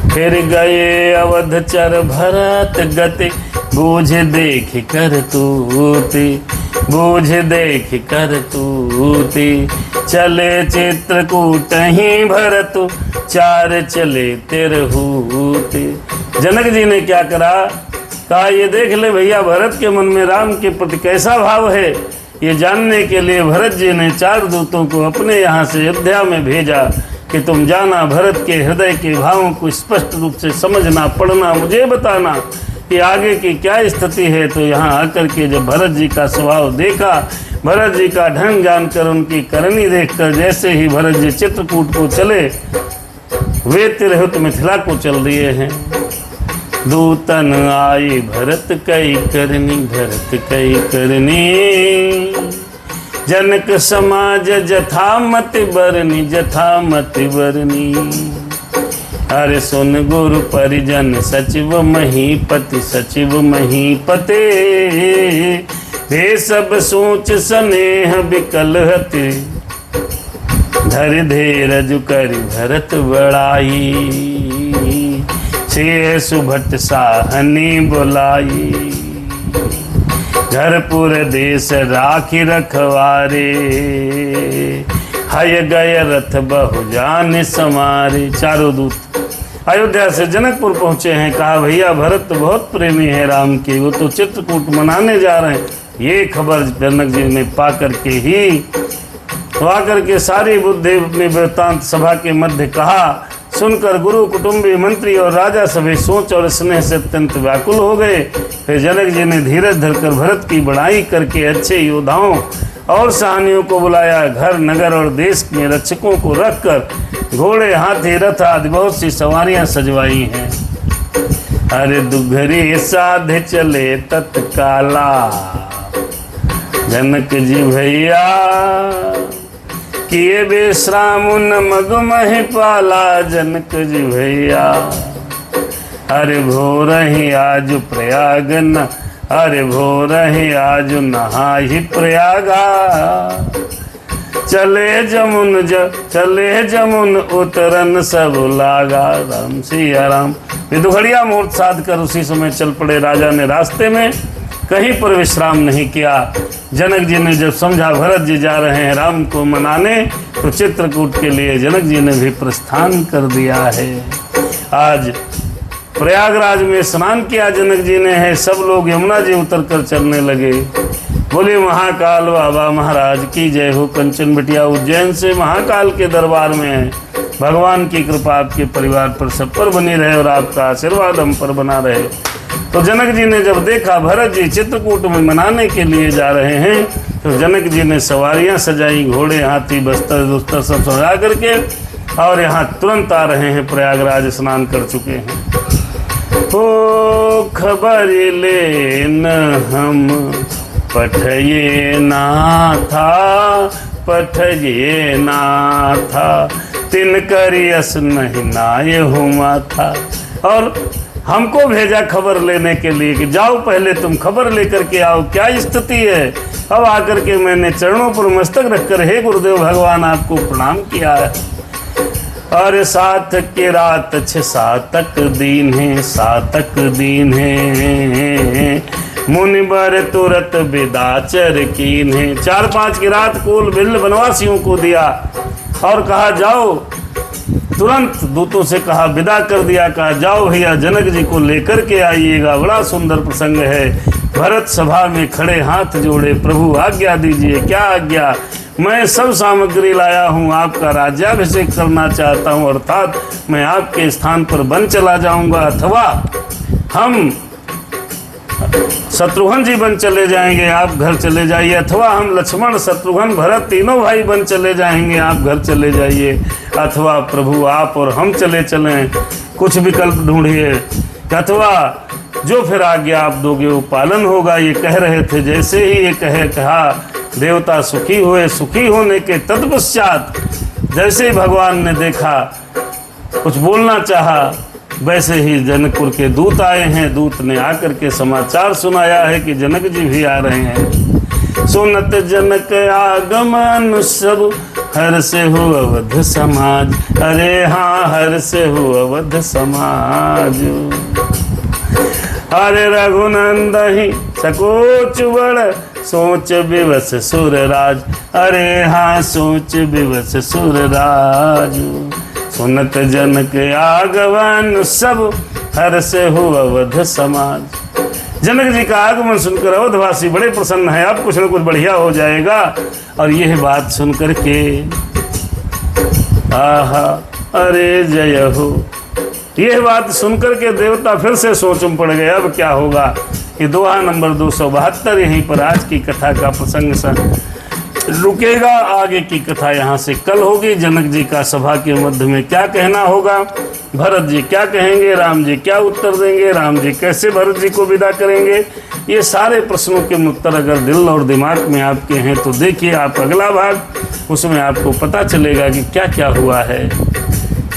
फिर गए अवध चर भरत गति, बूझ देख कर तूती, बूझ देख कर तूती। चले चित्रकूट ही भरत, 4 चले तिरहूती। जनक जी ने क्या करा, कहा ये देख ले भैया भरत के मन में राम के प्रति कैसा भाव है। ये जानने के लिए भरत जी ने 4 दूतों को अपने यहाँ से अयोध्या में भेजा कि तुम जाना, भरत के हृदय के भावों को स्पष्ट रूप से समझना, पढ़ना, मुझे बताना कि आगे की क्या स्थिति है। तो यहाँ आकर के जब भरत जी का स्वभाव देखा, भरत जी का ढंग जानकर, उनकी करनी देखकर, जैसे ही भरत जी चित्रकूट को चले, वे तिरहुत मिथिला को चल दिए हैं। दूतन आई भरत कई करनी, भरत कई करनी। जनक समाज जथामति बरनी, जथामति बरनी। अरे सुन गुरु परिजन सचिव महीपति, सचिव महीपते। वे सब सोच स्नेह विकल हते, धर धीरज करि भरत बड़ाई। से सुभट साहनी बुलाई, घरपुर देश राखी रखवारे। हय गय रथ बहु जान समारे। 4 दूत अयोध्या से जनकपुर पहुंचे हैं। कहा भैया भरत तो बहुत प्रेमी है राम के, वो तो चित्रकूट मनाने जा रहे हैं। ये खबर जनक जी ने पा करके ही आकर के सारी बुद्धि अपनी वृत्तांत सभा के मध्य कहा। सुनकर गुरु, कुटुंबी, मंत्री और राजा सभी सोच और स्नेह से अत्यंत व्याकुल हो गए। फिर जनक जी ने धीरज धरकर भरत की बड़ाई करके अच्छे योद्धाओं और सहानियों को बुलाया। घर, नगर और देश में रक्षकों को रखकर घोड़े, हाथी, रथ आदि बहुत सी सवारियां सजवाई हैं। अरे दुघरी साधे चले तत्काला, जनक जी भैया किए विश्राम न मग मही पाला। जनक जी भैया अरे भोर ही आज प्रयाग न, अरे भोर ही आज नहा ही प्रयागा। चले जमुन उतरन सब लागा। राम सिया राम। वे दुघड़िया मुहूर्त साध कर उसी समय चल पड़े। राजा ने रास्ते में कहीं पर विश्राम नहीं किया। जनक जी ने जब समझा भरत जी जा रहे हैं राम को मनाने, तो चित्रकूट के लिए जनक जी ने भी प्रस्थान कर दिया है। आज प्रयागराज में स्नान किया जनक जी ने है। सब लोग यमुना जी उतर कर चलने लगे। बोले महाकाल बाबा महाराज की जय हो। कंचन बिटिया उज्जैन से महाकाल के दरबार में है। भगवान की कृपा आपके परिवार पर सब पर बनी रहे और आपका आशीर्वाद हम पर बना रहे। तो जनक जी ने जब देखा भरत जी चित्रकूट में मनाने के लिए जा रहे हैं, तो जनक जी ने सवारियां सजाई, घोड़े, हाथी, बस्तर दुस्तर सब सजा करके, और यहाँ तुरंत आ रहे हैं। प्रयागराज स्नान कर चुके हैं। ओ खबर लेन हम पठये नाथा, पठये नाथा। तिन करियस नहीं नाय हुआ था। और हमको भेजा खबर लेने के लिए कि जाओ पहले तुम खबर लेकर के आओ, क्या स्थिति है। अब आकर के मैंने चरणों पर मस्तक रखकर हे गुरुदेव भगवान आपको प्रणाम किया है। और 7 की रात 6 सातक दिन है, सातक दिन है। मुनिबर तुरत बिदाचर कीन है। 4-5 की रात कोल बिल बनवासियों को दिया और कहा जाओ। तुरंत दूतों से कहा, विदा कर दिया। कहा जाओ भैया जनक जी को लेकर के आइएगा। बड़ा सुंदर प्रसंग है। भरत सभा में खड़े हाथ जोड़े, प्रभु आज्ञा दीजिए। क्या आज्ञा। मैं सब सामग्री लाया हूँ, आपका राज्याभिषेक करना चाहता हूँ, अर्थात मैं आपके स्थान पर वन चला जाऊँगा, अथवा हम शत्रुघ्न जी वन चले जाएंगे, आप घर चले जाइए, अथवा हम लक्ष्मण शत्रुघ्न भरत तीनों भाई वन चले जाएंगे, आप घर चले जाइए, अथवा प्रभु आप और हम चलें, कुछ विकल्प ढूंढिए, अथवा जो फिर आज्ञा आप दोगे वो पालन होगा। ये कह रहे थे। जैसे ही ये कहा देवता सुखी हुए। सुखी होने के तत्पश्चात जैसे ही भगवान ने देखा, कुछ बोलना चाहा, वैसे ही जनकपुर के दूत आए हैं। दूत ने आकर के समाचार सुनाया है कि जनक जी भी आ रहे हैं। सुनत जनक आगमन सब हर से हो अवध समाज। अरे हाँ, हर से हो अवध समाज। अरे रघुनंदन सकोच बड़ सोच विवश सुरराज। अरे हाँ, सोच विवश सुरराज। सुनत जनक आगमन सब हर से हो अवध समाज। जनक जी का आगमन सुनकर अवधवासी बड़े प्रसन्न हैं। अब कुछ न कुछ बढ़िया हो जाएगा। और यह बात सुनकर के आहा, अरे जय हो। यह बात सुनकर के देवता फिर से सोच में पड़ गए, अब क्या होगा। ये दोहा नंबर 272 यहीं पर आज की कथा का प्रसंग रुकेगा। आगे की कथा यहाँ से कल होगी। जनक जी का सभा के मध्य में क्या कहना होगा, भरत जी क्या कहेंगे, राम जी क्या उत्तर देंगे, राम जी कैसे भरत जी को विदा करेंगे, ये सारे प्रश्नों के उत्तर अगर दिल और दिमाग में आपके हैं तो देखिए आप अगला भाग, उसमें आपको पता चलेगा कि क्या क्या हुआ है।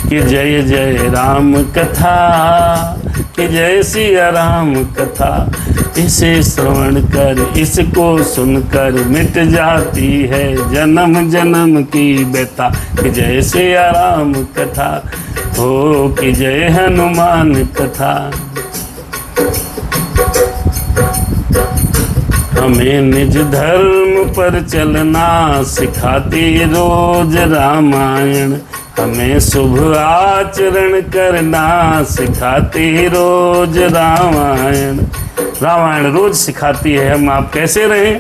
कि जय जय राम कथा, कि जय सिया राम कथा। इसे श्रवण कर, इसको सुनकर मिट जाती है जन्म जन्म की व्यथा। कि जय सिया राम कथा हो, कि जय हनुमान कथा। हमें निज धर्म पर चलना सिखाती रोज रामायण। हमें शुभ आचरण करना सिखाती रोज रामायण। रामायण रोज सिखाती है हम आप कैसे रहें।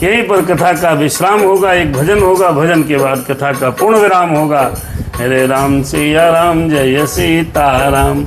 यहीं पर कथा का विश्राम होगा, एक भजन होगा, भजन के बाद कथा का पूर्ण विराम होगा। हरे राम सिया राम, जय सीता राम।